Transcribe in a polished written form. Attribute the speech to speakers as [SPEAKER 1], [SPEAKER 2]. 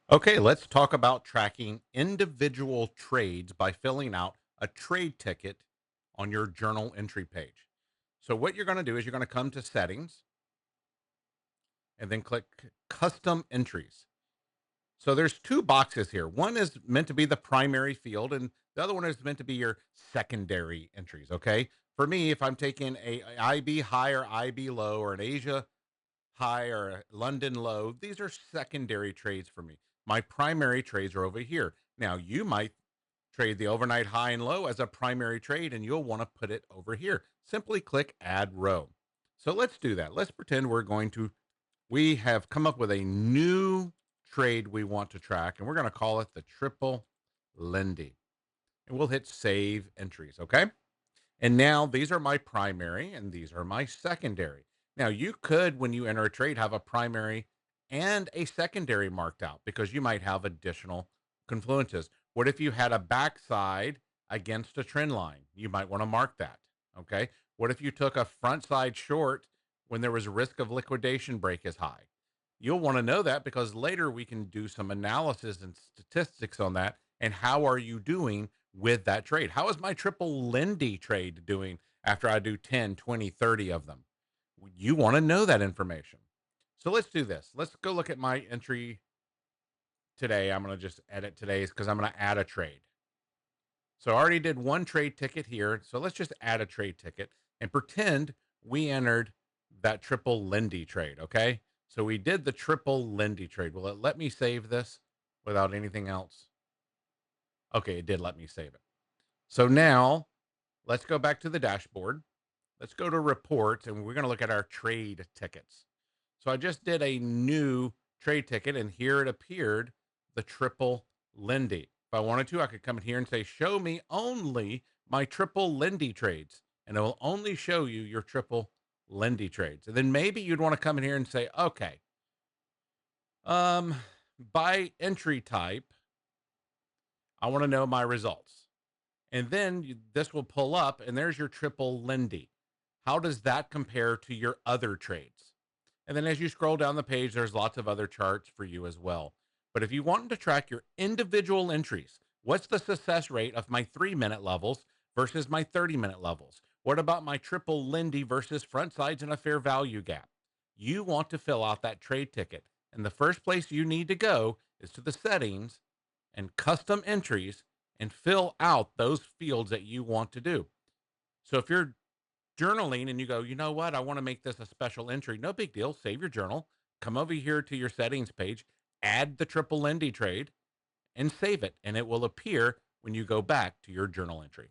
[SPEAKER 1] Okay, let's talk about tracking individual trades by filling out a trade ticket on your journal entry page. So, what you're going to do is you're going to come to settings and then click custom entries. So, there's two boxes here. One is meant to be the primary field, and the other one is meant to be your secondary entries. Okay. For me, if I'm taking a IB high or IB low or an Asia high or a London low, these are secondary trades for me. My primary trades are over here. Now, you might trade the overnight high and low as a primary trade, and you'll want to put it over here. Simply click add row. So let's do that. Let's pretend we have come up with a new trade we want to track, and we're going to call it the triple Lindy. And we'll hit save entries. Okay. And now these are my primary and these are my secondary. Now you could, when you enter a trade, have a primary and a secondary marked out because you might have additional confluences. What if you had a backside against a trend line? You might want to mark that. Okay. What if you took a front side short when there was a risk of liquidation break is high? You'll want to know that because later we can do some analysis and statistics on that. And how are you doing with that trade? How is my triple Lindy trade doing after I do 10, 20, 30 of them? You want to know that information. So let's do this. Let's go look at my entry today. I'm going to just edit today's because I'm going to add a trade. So I already did one trade ticket here. So let's just add a trade ticket and pretend we entered that triple Lindy trade. Okay. So we did the triple Lindy trade. Will it let me save this without anything else? Okay. It did let me save it. So now let's go back to the dashboard. Let's go to reports and we're going to look at our trade tickets. So I just did a new trade ticket and here it appeared the triple Lindy. If I wanted to, I could come in here and say, show me only my triple Lindy trades. And it will only show you your triple Lindy trades. And then maybe you'd want to come in here and say, okay, um, by entry type, I want to know my results. And then this will pull up and there's your triple Lindy. How does that compare to your other trades? And then as you scroll down the page, there's lots of other charts for you as well. But if you want to track your individual entries, what's the success rate of my 3-minute levels versus my 30-minute levels? What about my triple Lindy versus front sides and a fair value gap? You want to fill out that trade ticket. And the first place you need to go is to the settings and custom entries and fill out those fields that you want to do. So if you're journaling and you go, you know what, I want to make this a special entry, no big deal. Save your journal, come over here to your settings page, add the triple Lindy trade, and save it. And it will appear when you go back to your journal entry.